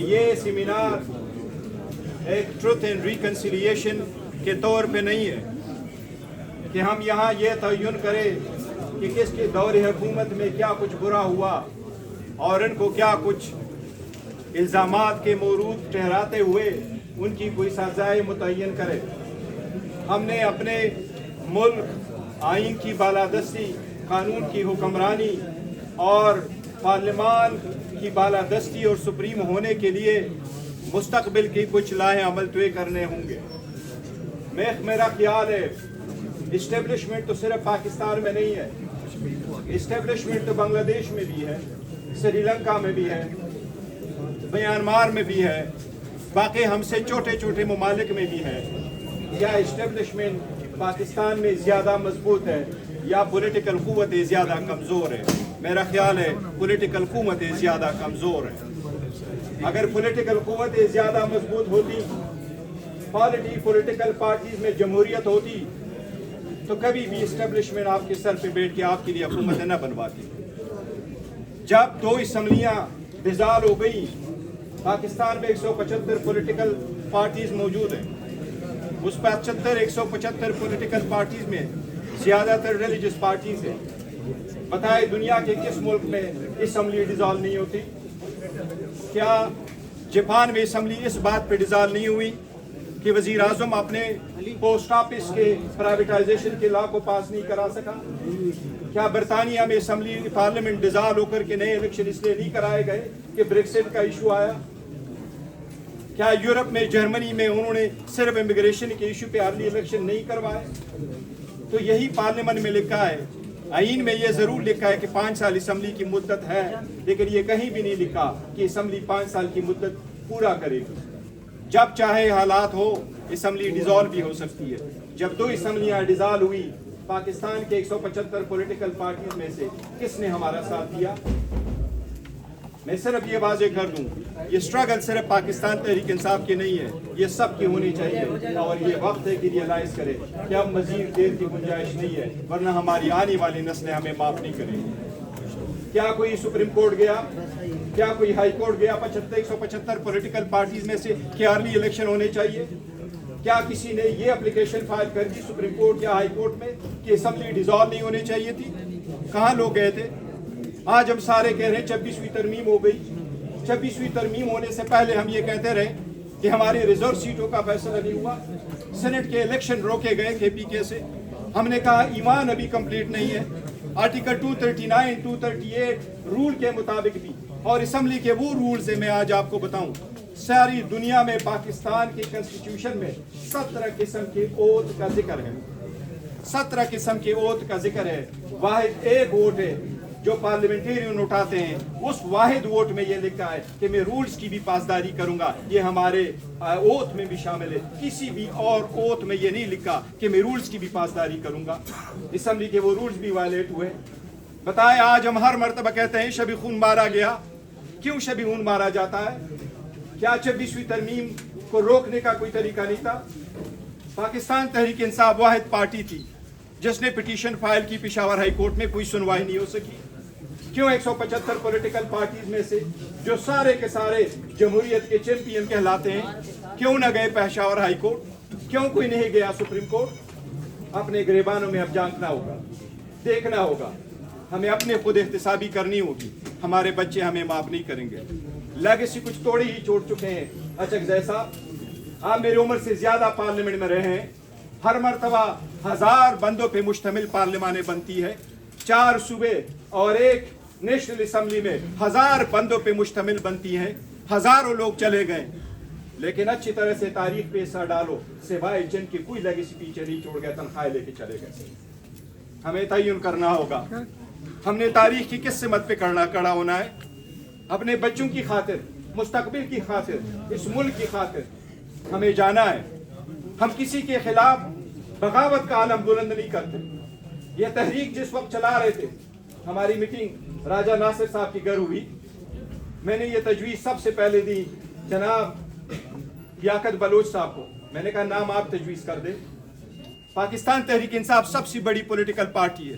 یہ سیمینار ایک truth and reconciliation کے طور پہ نہیں ہے کہ ہم یہاں یہ تعین کریں کہ کس کے دور حکومت میں کیا کچھ برا ہوا اور ان کو کیا کچھ الزامات کے مورود ٹھہراتے ہوئے ان کی کوئی سزائیں متعین کرے۔ ہم نے اپنے ملک آئین کی بالادستی، قانون کی حکمرانی اور پارلیمان کی بالادستی اور سپریم ہونے کے لیے مستقبل کی کچھ لاہے عمل طے کرنے ہوں گے۔ میرا خیال ہے اسٹیبلشمنٹ تو صرف پاکستان میں نہیں ہے، اسٹیبلشمنٹ تو بنگلہ دیش میں بھی ہے، سری لنکا میں بھی ہے، میانمار میں بھی ہے، باقی ہم سے چھوٹے چھوٹے ممالک میں بھی ہے۔ یا اسٹیبلشمنٹ پاکستان میں زیادہ مضبوط ہے یا پولیٹیکل قوتیں زیادہ کمزور ہے؟ میرا خیال ہے پولیٹیکل قوتیں زیادہ کمزور ہیں۔ اگر پولیٹیکل قوتیں زیادہ مضبوط ہوتی، پولیٹیکل پارٹیز میں جمہوریت ہوتی، تو کبھی بھی اسٹیبلشمنٹ آپ کے سر پہ بیٹھ کے آپ کے لیے حکومتیں نہ بنواتی۔ جب 2 اسمبلیاں ڈسالو ہو گئی، پاکستان میں 175 پولیٹیکل پارٹیز موجود ہیں، اس 175 پولیٹیکل پارٹیز میں زیادہ تر ریلیجس پارٹیز ہیں۔ بتائے دنیا کے کس ملک میں اسمبلی ڈسالو نہیں ہوتی؟ کیا جاپان میں اسمبلی اس بات پہ ڈسالو نہیں ہوئی کہ وزیر اعظم اپنے پوسٹ آفس کے پرائیویٹائزیشن کے لا کو پاس نہیں کرا سکا؟ کیا برطانیہ میں اسمبلی پارلیمنٹ ڈسالو ہو کر کے نئے الیکشن اس لیے نہیں کرائے گئے کہ بریکسٹ کا ایشو آیا؟ کیا یورپ میں، جرمنی میں انہوں نے صرف امیگریشن کے ایشو پہ ارلی الیکشن نہیں کروائے؟ تو یہی پارلیمنٹ میں لکھا ہے، آئین میں یہ ضرور لکھا ہے کہ 5 سال اسمبلی کی مدت ہے، لیکن یہ کہیں بھی نہیں لکھا کہ اسمبلی 5 سال کی مدت پورا کرے گی۔ جب چاہے حالات ہو اسمبلی ڈسالو بھی ہو سکتی ہے۔ جب 2 اسمبلیاں ڈسالو ہوئی، پاکستان کے 175 پولیٹیکل پارٹیز میں سے کس نے ہمارا ساتھ دیا؟ میں صرف یہ واضح کر دوں، یہ سٹرگل صرف پاکستان تحریک انصاف کی نہیں ہے، یہ سب کی ہونی چاہیے، اور یہ وقت ہے کہ ریئلائز کرے کہ اب مزید دیر کی گنجائش نہیں ہے، ورنہ ہماری آنے والی نسلیں ہمیں معاف نہیں کریں گی۔ کیا کوئی سپریم کورٹ گیا؟ کیا کوئی ہائی کورٹ گیا 175 پولیٹیکل پارٹیز میں سے کہ ارلی الیکشن ہونے چاہیے؟ کیا کسی نے یہ اپلیکیشن فائل کر دی سپریم کورٹ یا ہائی کورٹ میں کہ اسمبلی ڈسالو نہیں ہونی چاہیے تھی؟ کہاں لوگ گئے تھے؟ آج ہم سارے کہہ رہے ہیں 26ویں ترمیم ہو گئی۔ 26ویں ترمیم ہونے سے پہلے ہم یہ کہتے رہے کہ ہماری ریزرو سیٹوں کا فیصلہ نہیں ہوا، سینٹ کے الیکشن روکے گئے KPK سے۔ ہم نے کہا ایمان ابھی کمپلیٹ نہیں ہے، آرٹیکل 239 238 رول کے مطابق بھی، اور اسمبلی کے وہ رولز ہیں، میں آج آپ کو بتاؤں، ساری دنیا میں پاکستان کی کنسٹیٹیوشن میں 17 قسم کے اوتھ کا ذکر ہے، 17 قسم کے اوتھ کا ذکر ہے۔ واحد ایک ووٹ ہے جو پارلیمنٹیرین اٹھاتے ہیں، اس واحد ووٹ میں یہ لکھا ہے کہ میں رولز کی بھی پاسداری کروں گا، یہ ہمارے اوتھ میں بھی شامل ہے۔ کسی بھی اور اوتھ میں یہ نہیں لکھا کہ میں رولز کی بھی پاسداری کروں گا۔ اسمبلی کے وہ رولز بھی وائلیٹ ہوئے۔ بتائیں، آج ہم ہر مرتبہ کہتے ہیں شب خون مارا گیا، کیوں شب خون مارا جاتا ہے؟ کیا 26ویں ترمیم کو روکنے کا کوئی طریقہ نہیں تھا؟ پاکستان تحریک انصاف واحد پارٹی تھی جس نے پٹیشن فائل کی پشاور ہائی کورٹ میں، کوئی سنوائی نہیں ہو سکی۔ کیوں 175 پولیٹیکل پارٹیز میں سے جو سارے کے سارے جمہوریت کے چیمپئن کہلاتے ہیں کیوں نہ گئے پشاور ہائی کورٹ؟ کیوں کوئی نہیں گیا سپریم کورٹ؟ اپنے گریبانوں میں اب جھانکنا ہوگا، دیکھنا ہوگا، ہمیں اپنے خود احتسابی کرنی ہوگی۔ ہمارے بچے ہمیں معاف نہیں کریں گے۔ لیگیسی کچھ توڑی ہی چھوڑ چکے ہیں۔ اچھا صاحب، آپ میری عمر سے زیادہ پارلیمنٹ میں رہے ہیں، ہر مرتبہ 1000 بندوں پہ مشتمل پارلیمانیں بنتی ہے، 4 صوبے اور ایک نیشنل اسمبلی میں 1000 بندوں پہ مشتمل بنتی ہیں، ہزاروں لوگ چلے گئے، لیکن اچھی طرح سے تاریخ پہ حصہ ڈالو، سوائے جن کی کوئی لیگیسی پیچھے نہیں چھوڑ گیا، تنخواہیں لے کے چلے گئے۔ ہمیں تعین کرنا ہوگا ہم نے تاریخ کی کس سمت پہ کھڑا ہونا ہے، اپنے بچوں کی خاطر، مستقبل کی خاطر، اس ملک کی خاطر ہمیں جانا ہے۔ ہم کسی کے خلاف بغاوت کا عالم بلند نہیں کرتے۔ یہ تحریک جس وقت چلا رہے تھے، ہماری میٹنگ راجہ ناصر صاحب کی گھر ہوئی، میں نے یہ تجویز سب سے پہلے دی جناب لیاقت بلوچ صاحب کو، میں نے کہا نام آپ تجویز کر دیں۔ پاکستان تحریک انصاف سب سے بڑی پولیٹیکل پارٹی ہے،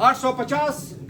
850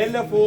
LFO